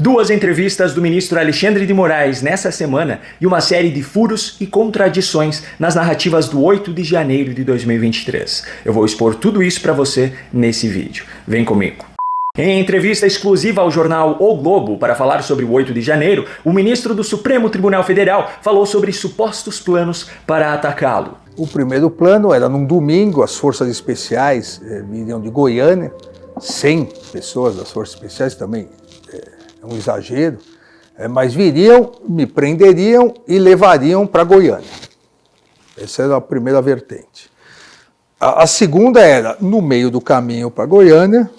Duas entrevistas do ministro Alexandre de Moraes nessa semana e uma série de furos e contradições nas narrativas do 8 de janeiro de 2023. Eu vou expor tudo isso para você nesse vídeo. Vem comigo. Em entrevista exclusiva ao jornal O Globo para falar sobre o 8 de janeiro, o ministro do Supremo Tribunal Federal falou sobre supostos planos para atacá-lo. O primeiro plano era num domingo, as forças especiais viriam de Goiânia, 100 pessoas das forças especiais, também é um exagero, mas viriam, me prenderiam e levariam para Goiânia. Essa era a primeira vertente. A segunda era, no meio do caminho para Goiânia,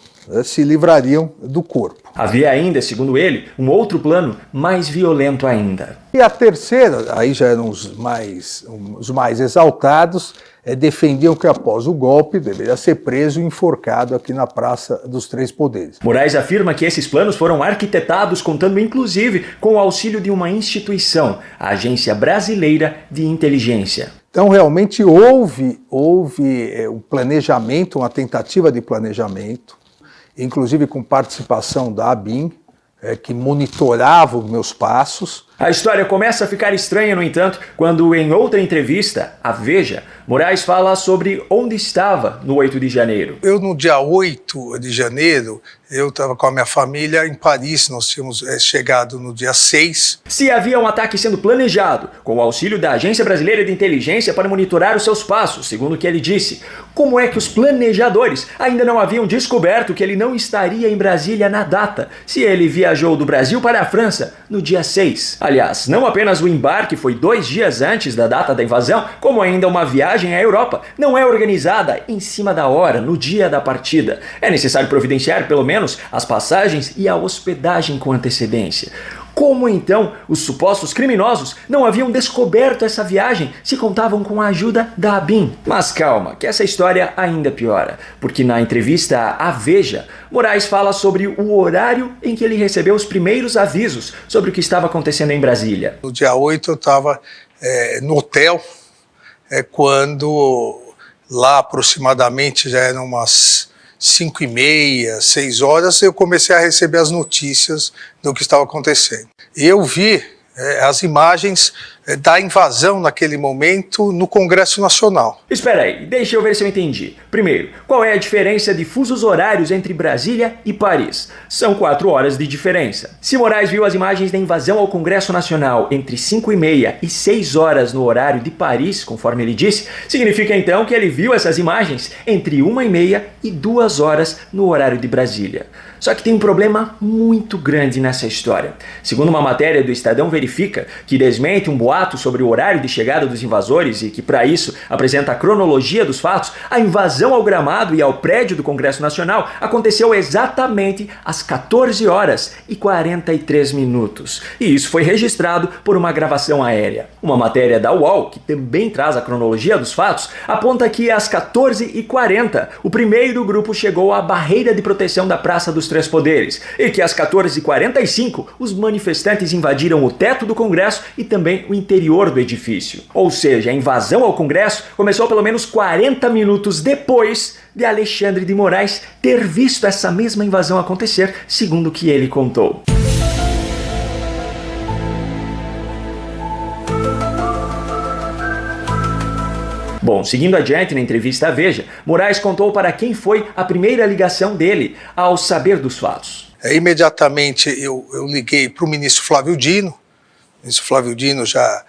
se livrariam do corpo. Havia ainda, segundo ele, um outro plano mais violento ainda. E a terceira, aí já eram os mais exaltados, defendiam que após o golpe deveria ser preso e enforcado aqui na Praça dos Três Poderes. Moraes afirma que esses planos foram arquitetados contando inclusive com o auxílio de uma instituição, a Agência Brasileira de Inteligência. Então realmente houve um planejamento, uma tentativa de planejamento, inclusive com participação da ABIN, que monitorava os meus passos. A história começa a ficar estranha, no entanto, quando em outra entrevista, a Veja, Moraes fala sobre onde estava no 8 de janeiro. Eu, no dia 8 de janeiro, eu estava com a minha família em Paris, nós tínhamos chegado no dia 6. Se havia um ataque sendo planejado, com o auxílio da Agência Brasileira de Inteligência para monitorar os seus passos, segundo o que ele disse, como é que os planejadores ainda não haviam descoberto que ele não estaria em Brasília na data, se ele viajou do Brasil para a França no dia 6? Aliás, não apenas o embarque foi 2 dias antes da data da invasão, como ainda uma viagem à Europa não é organizada em cima da hora, no dia da partida. É necessário providenciar, pelo menos, as passagens e a hospedagem com antecedência. Como então os supostos criminosos não haviam descoberto essa viagem se contavam com a ajuda da ABIN? Mas calma, que essa história ainda piora, porque na entrevista à Veja, Moraes fala sobre o horário em que ele recebeu os primeiros avisos sobre o que estava acontecendo em Brasília. No dia 8 eu estava no hotel, quando lá aproximadamente já eram umas 5h30, 6 horas, eu comecei a receber as notícias do que estava acontecendo. Eu vi as imagens da invasão naquele momento no Congresso Nacional. Espera aí, deixa eu ver se eu entendi. Primeiro, qual é a diferença de fusos horários entre Brasília e Paris? São 4 horas de diferença. Se Moraes viu as imagens da invasão ao Congresso Nacional entre 5h30 e 6 horas no horário de Paris, conforme ele disse, significa então que ele viu essas imagens entre 1h30 e 2 horas no horário de Brasília. Só que tem um problema muito grande nessa história. Segundo uma matéria do Estadão Verifica, que desmente um boato sobre o horário de chegada dos invasores e que, para isso, apresenta a cronologia dos fatos, a invasão ao gramado e ao prédio do Congresso Nacional aconteceu exatamente às 14 horas e 43 minutos. E isso foi registrado por uma gravação aérea. Uma matéria da UOL, que também traz a cronologia dos fatos, aponta que às 14h40, o primeiro grupo chegou à barreira de proteção da Praça dos Três Poderes, e que às 14h45 os manifestantes invadiram o teto do Congresso e também o interior do edifício. Ou seja, a invasão ao Congresso começou pelo menos 40 minutos depois de Alexandre de Moraes ter visto essa mesma invasão acontecer, segundo o que ele contou. Bom, seguindo adiante na entrevista à Veja, Moraes contou para quem foi a primeira ligação dele ao saber dos fatos. Imediatamente eu liguei para o ministro Flávio Dino. O ministro Flávio Dino já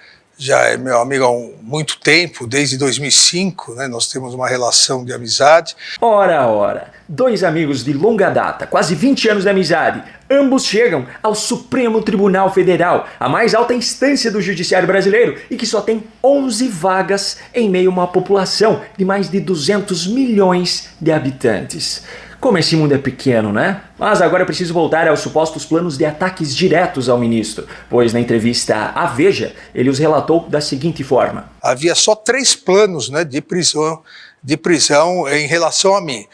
é meu amigo há muito tempo, desde 2005, né? Nós temos uma relação de amizade. Ora, 2 amigos de longa data, quase 20 anos de amizade, ambos chegam ao Supremo Tribunal Federal, a mais alta instância do judiciário brasileiro e que só tem 11 vagas em meio a uma população de mais de 200 milhões de habitantes. Como esse mundo é pequeno, né? Mas agora eu preciso voltar aos supostos planos de ataques diretos ao ministro, pois na entrevista à Veja, ele os relatou da seguinte forma. Havia só 3 planos, né, de prisão em relação a mim.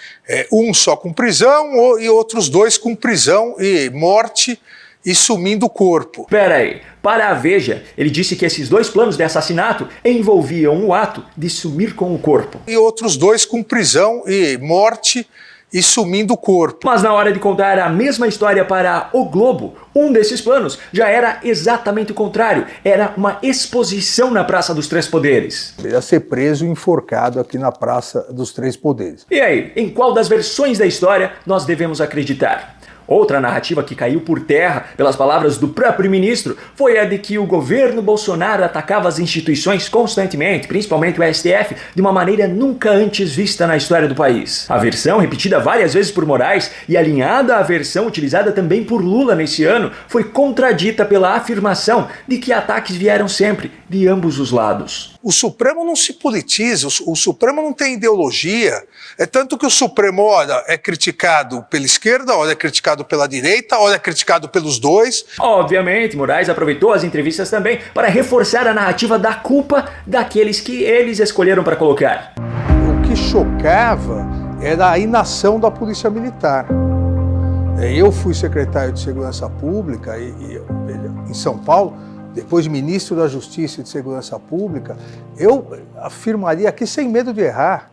Um só com prisão e outros 2 com prisão e morte e sumindo o corpo. Pera aí, para a Veja, ele disse que esses 2 planos de assassinato envolviam o ato de sumir com o corpo. E outros 2 com prisão e morte e sumindo o corpo. Mas na hora de contar a mesma história para O Globo, um desses planos já era exatamente o contrário. Era uma exposição na Praça dos Três Poderes. Ele ia ser preso e enforcado aqui na Praça dos Três Poderes. E aí, em qual das versões da história nós devemos acreditar? Outra narrativa que caiu por terra, pelas palavras do próprio ministro, foi a de que o governo Bolsonaro atacava as instituições constantemente, principalmente o STF, de uma maneira nunca antes vista na história do país. A versão, repetida várias vezes por Moraes e alinhada à versão utilizada também por Lula nesse ano, foi contradita pela afirmação de que ataques vieram sempre de ambos os lados. O Supremo não se politiza, o Supremo não tem ideologia. É tanto que o Supremo, ora, é criticado pela esquerda, ora é criticado pela direita, ora é criticado pelos dois. Obviamente, Moraes aproveitou as entrevistas também para reforçar a narrativa da culpa daqueles que eles escolheram para colocar. O que chocava era a inação da Polícia Militar. Eu fui secretário de Segurança Pública em São Paulo, depois ministro da Justiça e de Segurança Pública. Eu afirmaria aqui, sem medo de errar,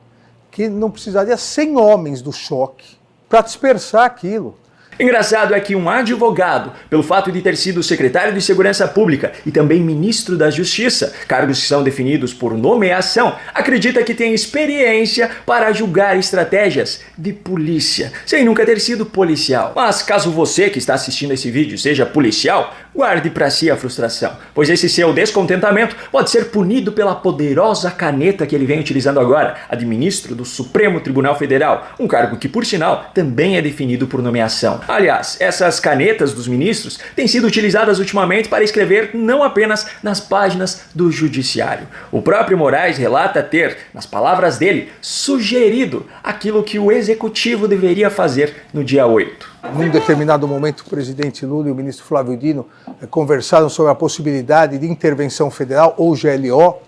que não precisaria 100 homens do choque para dispersar aquilo. Engraçado é que um advogado, pelo fato de ter sido secretário de Segurança Pública e também ministro da Justiça, cargos que são definidos por nomeação, acredita que tem experiência para julgar estratégias de polícia, sem nunca ter sido policial. Mas caso você que está assistindo esse vídeo seja policial, guarde para si a frustração, pois esse seu descontentamento pode ser punido pela poderosa caneta que ele vem utilizando agora, a de ministro do Supremo Tribunal Federal, um cargo que, por sinal, também é definido por nomeação. Aliás, essas canetas dos ministros têm sido utilizadas ultimamente para escrever não apenas nas páginas do judiciário. O próprio Moraes relata ter, nas palavras dele, sugerido aquilo que o executivo deveria fazer no dia 8. Num determinado momento, o presidente Lula e o ministro Flávio Dino conversaram sobre a possibilidade de intervenção federal ou GLO.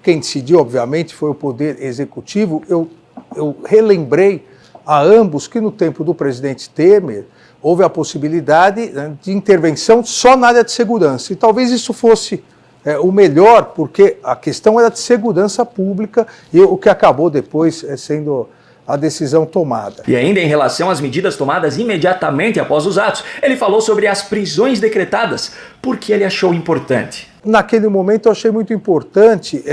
Quem decidiu, obviamente, foi o Poder Executivo. Eu relembrei a ambos que no tempo do presidente Temer houve a possibilidade, né, de intervenção só na área de segurança. E talvez isso fosse o melhor, porque a questão era de segurança pública e o que acabou depois sendo a decisão tomada. E ainda em relação às medidas tomadas imediatamente após os atos, ele falou sobre as prisões decretadas, porque ele achou importante. Naquele momento eu achei muito importante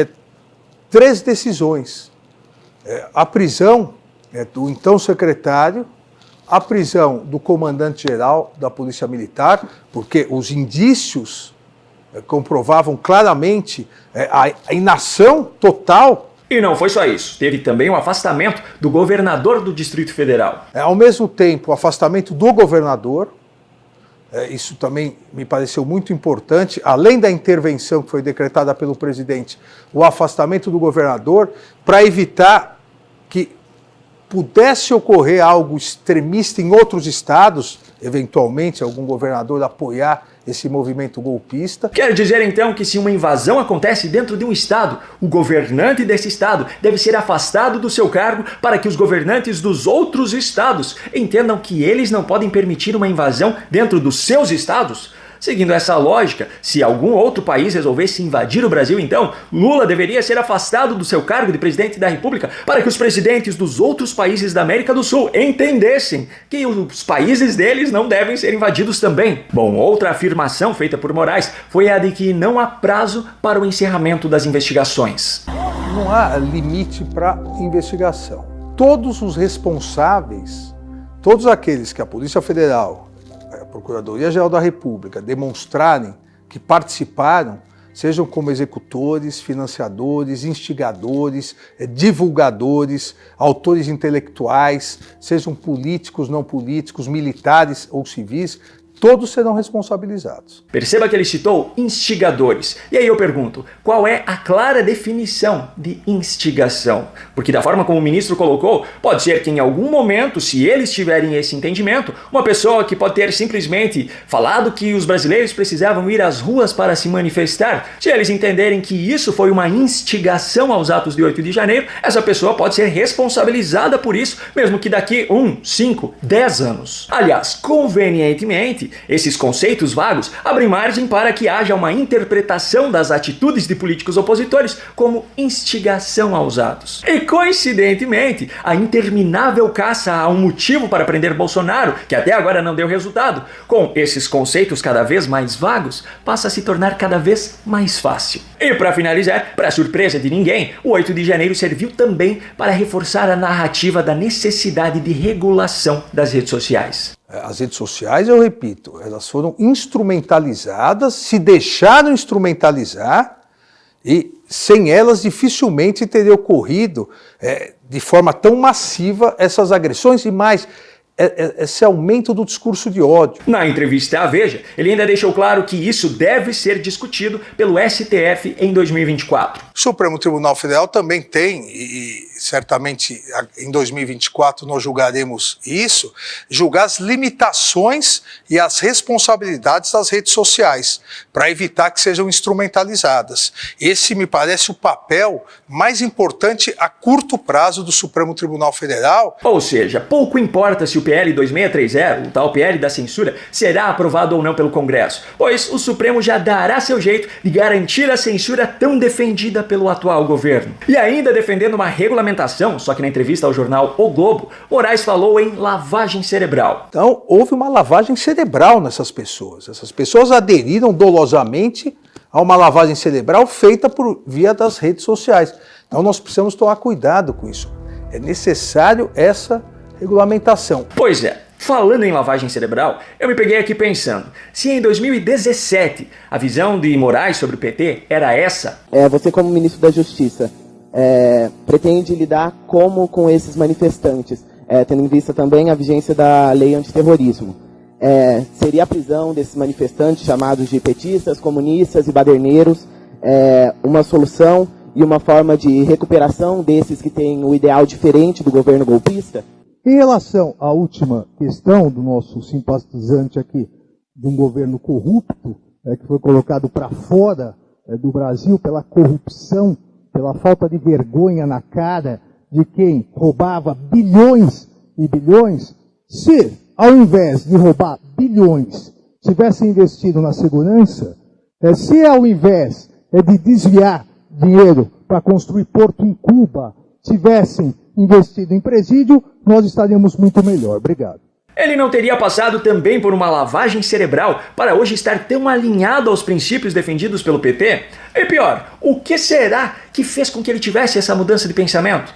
3 decisões. A prisão do então secretário, a prisão do comandante-geral da Polícia Militar, porque os indícios comprovavam claramente a inação total. E não foi só isso, teve também o afastamento do governador do Distrito Federal. Ao mesmo tempo, o afastamento do governador, isso também me pareceu muito importante, além da intervenção que foi decretada pelo presidente, o afastamento do governador, para evitar que pudesse ocorrer algo extremista em outros estados, eventualmente algum governador apoiar esse movimento golpista. Quer dizer então que se uma invasão acontece dentro de um estado, o governante desse estado deve ser afastado do seu cargo para que os governantes dos outros estados entendam que eles não podem permitir uma invasão dentro dos seus estados? Seguindo essa lógica, se algum outro país resolvesse invadir o Brasil, então, Lula deveria ser afastado do seu cargo de presidente da República para que os presidentes dos outros países da América do Sul entendessem que os países deles não devem ser invadidos também. Bom, outra afirmação feita por Moraes foi a de que não há prazo para o encerramento das investigações. Não há limite para investigação. Todos os responsáveis, todos aqueles que a Polícia Federal, a Procuradoria-Geral da República demonstrarem que participaram, sejam como executores, financiadores, instigadores, divulgadores, autores intelectuais, sejam políticos, não políticos, militares ou civis, todos serão responsabilizados. Perceba que ele citou instigadores. E aí eu pergunto, qual é a clara definição de instigação? Porque da forma como o ministro colocou, pode ser que em algum momento, se eles tiverem esse entendimento, uma pessoa que pode ter simplesmente falado que os brasileiros precisavam ir às ruas para se manifestar, se eles entenderem que isso foi uma instigação aos atos de 8 de janeiro, essa pessoa pode ser responsabilizada por isso, mesmo que daqui 1, 5, 10 anos. Aliás, convenientemente, Esses conceitos vagos abrem margem para que haja uma interpretação das atitudes de políticos opositores como instigação aos atos. E, coincidentemente, a interminável caça a um motivo para prender Bolsonaro, que até agora não deu resultado, com esses conceitos cada vez mais vagos, passa a se tornar cada vez mais fácil. E para finalizar, para surpresa de ninguém, o 8 de janeiro serviu também para reforçar a narrativa da necessidade de regulação das redes sociais. As redes sociais, eu repito, elas foram instrumentalizadas, se deixaram instrumentalizar e sem elas dificilmente teria ocorrido de forma tão massiva essas agressões e mais, esse aumento do discurso de ódio. Na entrevista à Veja, ele ainda deixou claro que isso deve ser discutido pelo STF em 2024. O Supremo Tribunal Federal também tem, e certamente em 2024 nós julgaremos isso, julgar as limitações e as responsabilidades das redes sociais, para evitar que sejam instrumentalizadas. Esse me parece o papel mais importante a curto prazo do Supremo Tribunal Federal. Ou seja, pouco importa se o PL 2630, o tal PL da censura, será aprovado ou não pelo Congresso, pois o Supremo já dará seu jeito de garantir a censura tão defendida pelo atual governo. E ainda defendendo uma regulamentação, só que na entrevista ao jornal O Globo, Moraes falou em lavagem cerebral. Então, houve uma lavagem cerebral nessas pessoas. Essas pessoas aderiram dolosamente a uma lavagem cerebral feita por via das redes sociais. Então, nós precisamos tomar cuidado com isso. É necessário essa regulamentação. Pois é. Falando em lavagem cerebral, eu me peguei aqui pensando, se em 2017 a visão de Moraes sobre o PT era essa... Você como ministro da Justiça, pretende lidar como com esses manifestantes, tendo em vista também a vigência da lei antiterrorismo? Seria a prisão desses manifestantes chamados de petistas, comunistas e baderneiros uma solução e uma forma de recuperação desses que têm o ideal diferente do governo golpista? Em relação à última questão do nosso simpatizante aqui, de um governo corrupto, que foi colocado para fora do Brasil pela corrupção, pela falta de vergonha na cara de quem roubava bilhões e bilhões, se, ao invés de roubar bilhões, tivesse investido na segurança, se ao invés de desviar dinheiro para construir porto em Cuba, tivessem investido em presídio, nós estaríamos muito melhor. Obrigado. Ele não teria passado também por uma lavagem cerebral para hoje estar tão alinhado aos princípios defendidos pelo PT? E pior, o que será que fez com que ele tivesse essa mudança de pensamento?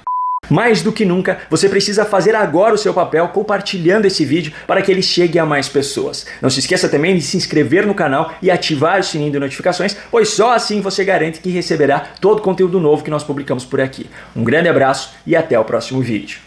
Mais do que nunca, você precisa fazer agora o seu papel compartilhando esse vídeo para que ele chegue a mais pessoas. Não se esqueça também de se inscrever no canal e ativar o sininho de notificações, pois só assim você garante que receberá todo o conteúdo novo que nós publicamos por aqui. Um grande abraço e até o próximo vídeo.